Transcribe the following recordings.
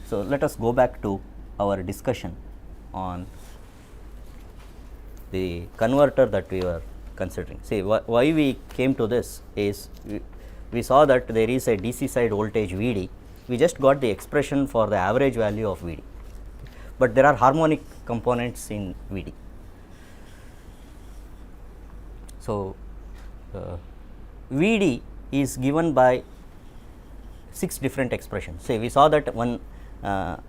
So, let us go back to our discussion on the converter that we were considering. See, why we came to this is we saw that there is a DC side voltage V d, we just got the expression for the average value of V d, but there are harmonic components in V d. So, V d is given by 6 different expressions. Say we saw that one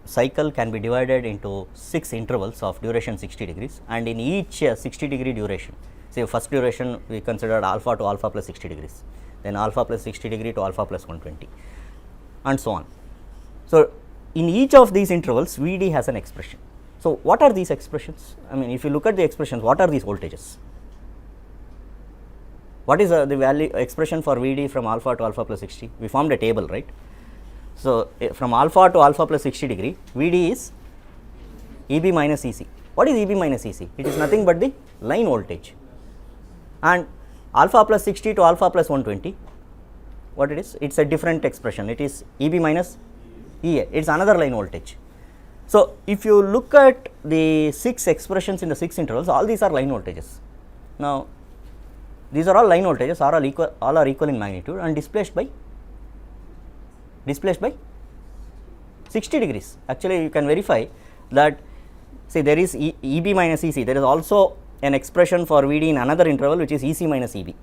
cycle can be divided into 6 intervals of duration 60 degrees, and in each 60 degree duration, say first duration we considered alpha to alpha plus 60 degrees, then alpha plus 60 degree to alpha plus 120 and so on. So, in each of these intervals V d has an expression. So, what are these expressions? I mean, if you look at the expressions, what are these voltages? What is the value expression for V d from alpha to alpha plus 60? We formed a table, right. So, from alpha to alpha plus 60 degree, V d is E b minus E c. What is E b minus E c? It is nothing but the line voltage, and alpha plus 60 to alpha plus 120, what it is? It is a different expression, it is E b minus E a, it is another line voltage. So, if you look at the 6 expressions in the 6 intervals, all these are line voltages. Now, these are all line voltages, all are equal in magnitude and displaced by 60 degrees. Actually, you can verify that, say there is E b minus E c, there is also an expression for V d in another interval which is E c minus E b.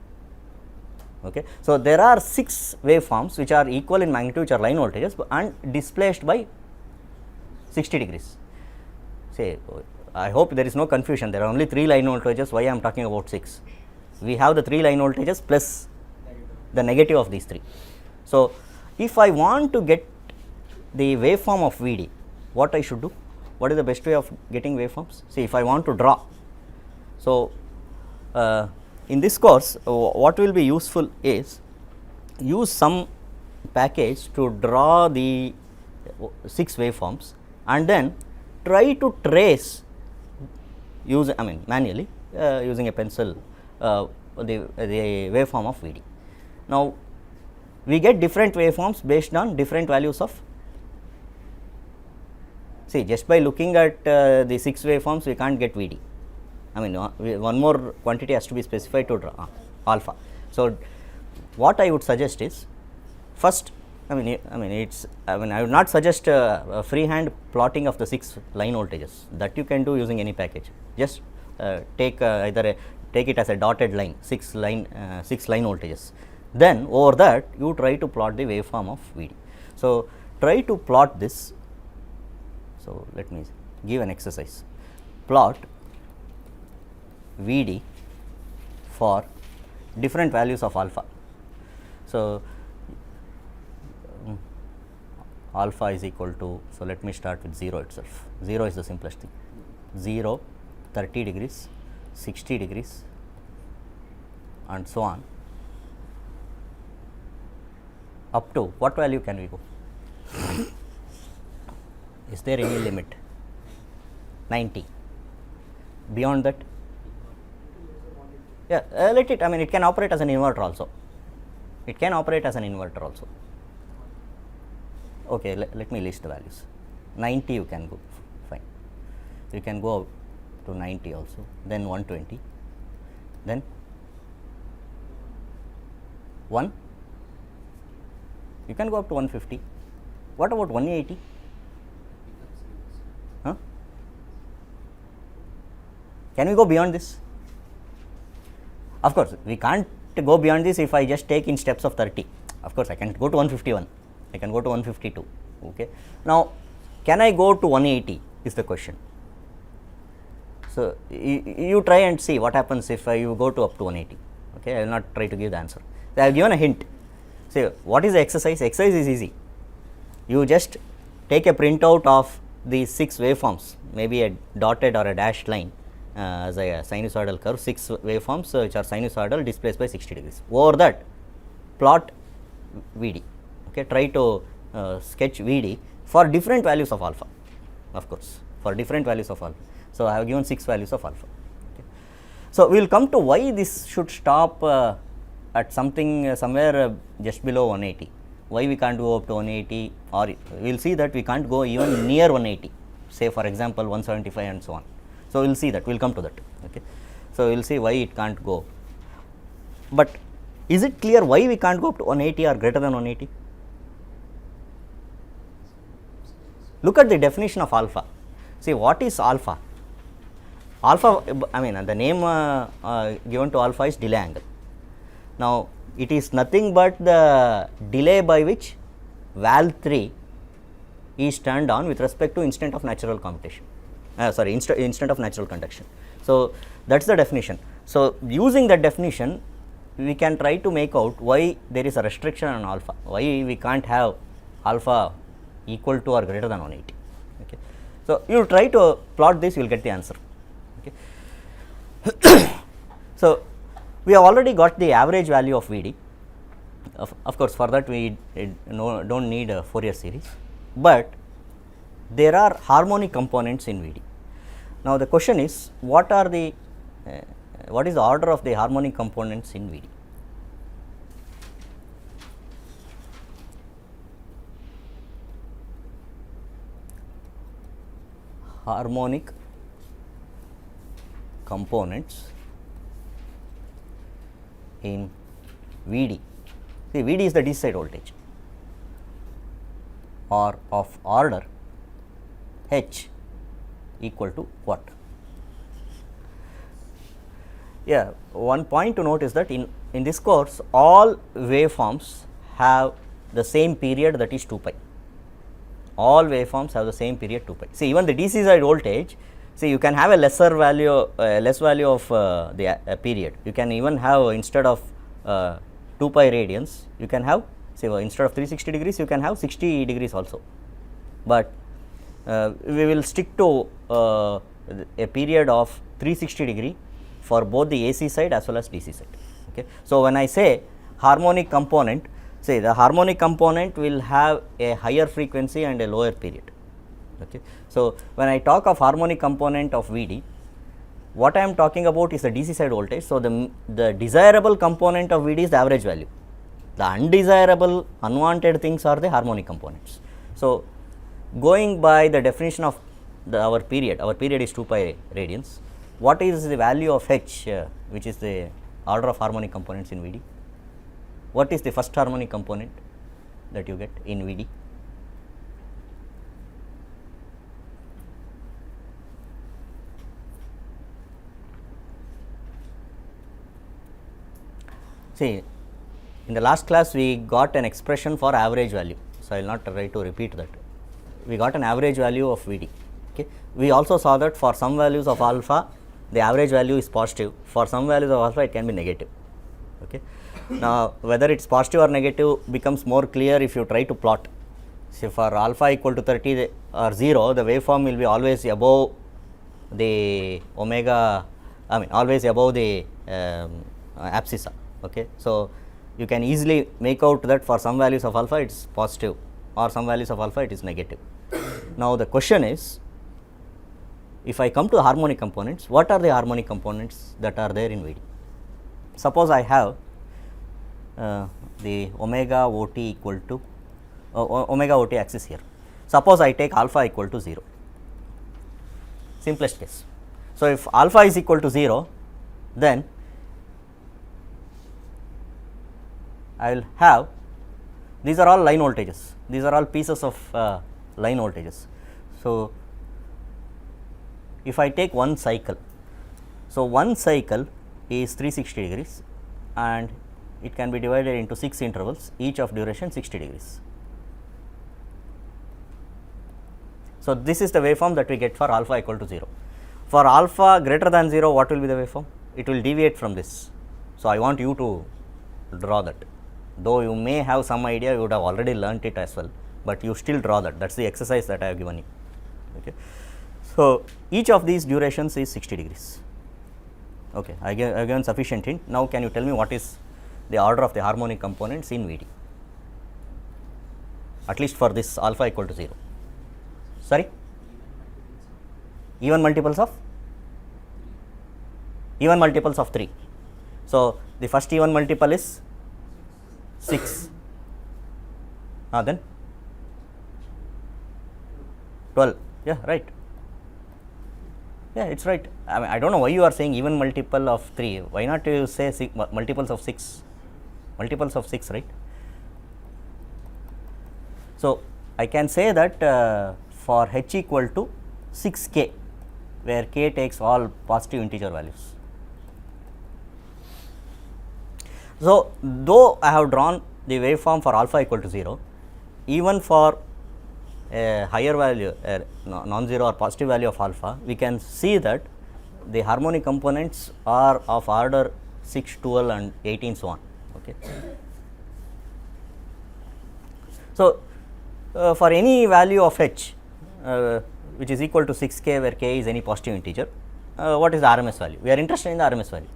Okay. So, there are 6 waveforms which are equal in magnitude, which are line voltages and displaced by 60 degrees. Say, I hope there is no confusion, there are only 3 line voltages, why I am talking about 6? We have the 3 line voltages plus the negative of these 3. So, if I want to get the waveform of V d, what I should do? What is the best way of getting waveforms? See, if I want to draw. So, in this course, what will be useful is use some package to draw the 6 waveforms and then try to trace manually using a pencil the waveform of V d. Now, we get different waveforms based on different values of, see, just by looking at the 6 waveforms we can't get V d. I mean, one more quantity has to be specified to draw alpha. So, what I would suggest is first, I would not suggest a freehand plotting of the 6 line voltages, that you can do using any package. Just take take it as a dotted line, 6 line voltages. Then over that you try to plot the waveform of V d. So, try to plot this. So, let me give an exercise. Plot V d for different values of alpha. So, alpha is equal to, so let me start with 0 itself. 0 is the simplest thing. 0, 30 degrees, 60 degrees and so on, up to what value can we go? Is there any limit? 90. Beyond that? Yeah, let it, it can operate as an inverter also. It can operate as an inverter also. Okay, let me list the values. 90 you can go, fine. You can go up to 90 also, then 120, then 1, you can go up to 150. What about 180? Huh? Can we go beyond this? Of course, we can't go beyond this if I just take in steps of 30. Of course, I can go to 151, I can go to 152. Okay. Now, can I go to 180 is the question. So, you try and see what happens if you go to up to 180. Okay. I will not try to give the answer. I have given a hint. See, what is the exercise? Exercise is easy. You just take a printout of these 6 waveforms, maybe a dotted or a dashed line as a sinusoidal curve, 6 waveforms which are sinusoidal displaced by 60 degrees. Over that, plot V d. Okay. Try to sketch V d for different values of alpha, of course, for different values of alpha. So, I have given 6 values of alpha. Okay. So, we will come to why this should stop at something somewhere just below 180. why we can't go up to 180, or we will see that we can't go even near 180, say for example 175 and so on. So, we will see that, we will come to that. Okay. So, we will see why it can't go, but is it clear why we can't go up to 180 or greater than 180? Look at the definition of alpha. See, what is alpha? Alpha, I mean the name given to alpha is delay angle. Now, it is nothing but the delay by which valve 3 is turned on with respect to instant of natural commutation, instant of natural conduction. So, that is the definition. So, using that definition, we can try to make out why there is a restriction on alpha, why we can't have alpha equal to or greater than 180. Okay. So, you try to plot this, you will get the answer. Okay. So, we have already got the average value of Vd. Of course, for that we do not need a Fourier series, but there are harmonic components in Vd. Now, the question is, what is the order of the harmonic components in Vd? Harmonic components in Vd. See, Vd is the DC side voltage, or of order H equal to what? Yeah, one point to note is that in this course all waveforms have the same period, that is 2 pi. All waveforms have the same period 2 pi. See, even the DC side voltage, see, you can have a less value of the period. You can even have, instead of 2 pi radians, you can have, say, instead of 360 degrees, you can have 60 degrees also. But we will stick to a period of 360 degree for both the AC side as well as DC side. Okay. So, when I say harmonic component, say the harmonic component will have a higher frequency and a lower period. Okay. So, when I talk of harmonic component of Vd, what I am talking about is the DC side voltage. So, the desirable component of Vd is the average value. The undesirable, unwanted things are the harmonic components. So, going by the definition of our period is 2 pi radians. What is the value of H, which is the order of harmonic components in Vd? What is the first harmonic component that you get in Vd? See, in the last class we got an expression for average value. So, I will not try to repeat that. We got an average value of Vd. Okay. We also saw that for some values of alpha, the average value is positive. For some values of alpha, it can be negative. Okay. Now, whether it is positive or negative becomes more clear if you try to plot. So, for alpha equal to 30 or 0, the waveform will be always above the omega, I mean always above the abscissa. Okay. So, you can easily make out that for some values of alpha it is positive, or some values of alpha it is negative. Now, the question is, if I come to the harmonic components, what are the harmonic components that are there in Vd? Suppose I have the omega OT equal to omega OT axis here. Suppose I take alpha equal to 0, simplest case. So, if alpha is equal to 0, then I will have, these are all line voltages, these are all pieces of line voltages. So, if I take one cycle, so one cycle is 360 degrees and it can be divided into 6 intervals, each of duration 60 degrees. So, this is the waveform that we get for alpha equal to 0. For alpha greater than 0, what will be the waveform? It will deviate from this. So, I want you to draw that, though you may have some idea, you would have already learnt it as well, but you still draw that. That is the exercise that I have given you. Okay. So, each of these durations is 60 degrees. Okay. I have given sufficient hint. Now, can you tell me what is the order of the harmonic components in Vd, at least for this alpha equal to 0? Sorry, even multiples of 3. So, the first even multiple is 6, Then 12, yeah, right. Yeah, it's right. I mean, I don't know why you are saying even multiple of 3. Why not you say multiples of 6? Multiples of 6, right? So, I can say that for h equal to 6k, where k takes all positive integer values. So, though I have drawn the waveform for alpha equal to 0, even for a higher value, non-zero or positive value of alpha, we can see that the harmonic components are of order 6, 12 and 18 so on. Okay. So, for any value of h which is equal to 6k, where k is any positive integer, what is the RMS value? We are interested in the RMS value.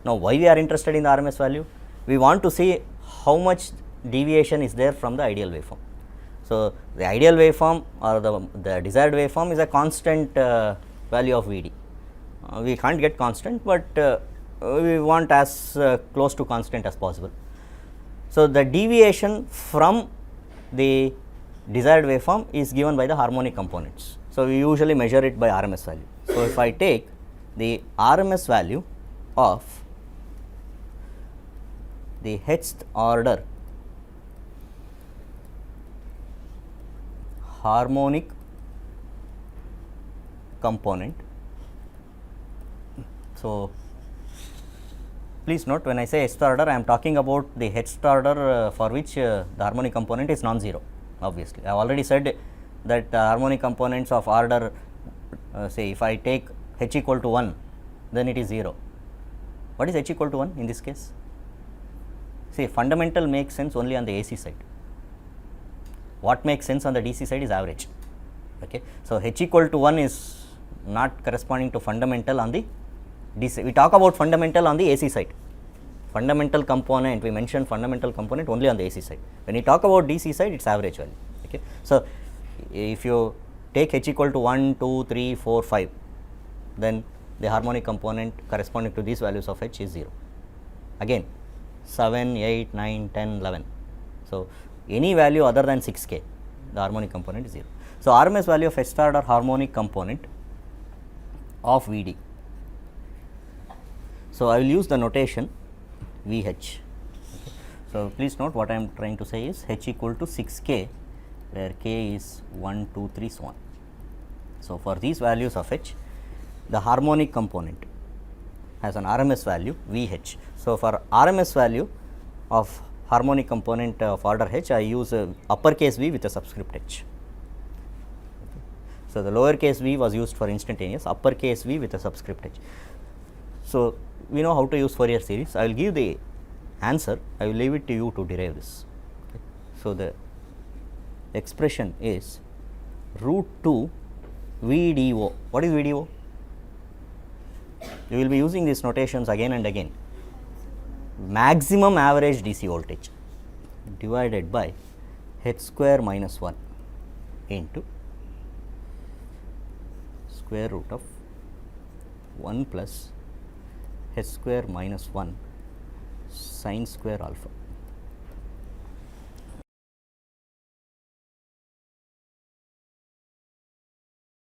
Now, why we are interested in the RMS value? We want to see how much deviation is there from the ideal waveform. So, the ideal waveform or the desired waveform is a constant value of Vd. We can't get constant, but we want as close to constant as possible. So, the deviation from the desired waveform is given by the harmonic components. So, we usually measure it by RMS value. So, if I take the RMS value of the hth order harmonic component. So, please note, when I say hth order, I am talking about the hth order for which the harmonic component is non-zero. Obviously, I have already said that harmonic components of order, say if I take h equal to 1, then it is 0. What is h equal to 1 in this case? See, fundamental makes sense only on the AC side. What makes sense on the DC side is average. Okay. So, h equal to 1 is not corresponding to fundamental on the DC. We talk about fundamental on the AC side. Fundamental component, we mentioned fundamental component only on the AC side. When you talk about DC side, it is average value. Okay. So, if you take h equal to 1, 2, 3, 4, 5, then the harmonic component corresponding to these values of h is 0. Again 7, 8, 9, 10, 11. So, any value other than 6k, the harmonic component is 0. So, RMS value of hth order harmonic component of Vd. So, I will use the notation Vh. Okay. So, please note what I am trying to say is h equal to 6k, where k is 1, 2, 3 so on. So, for these values of h, the harmonic component has an RMS value Vh. So, for RMS value of harmonic component of order h, I use uppercase V with a subscript h. Okay. So, the lowercase v was used for instantaneous, uppercase V with a subscript h. So, we know how to use Fourier series. I will give the answer, I will leave it to you to derive this. Okay. So, the expression is root 2 VDO. What is VDO? You will be using these notations again and again. Maximum average DC voltage divided by h square minus 1 into square root of 1 plus h square minus 1 sin square alpha.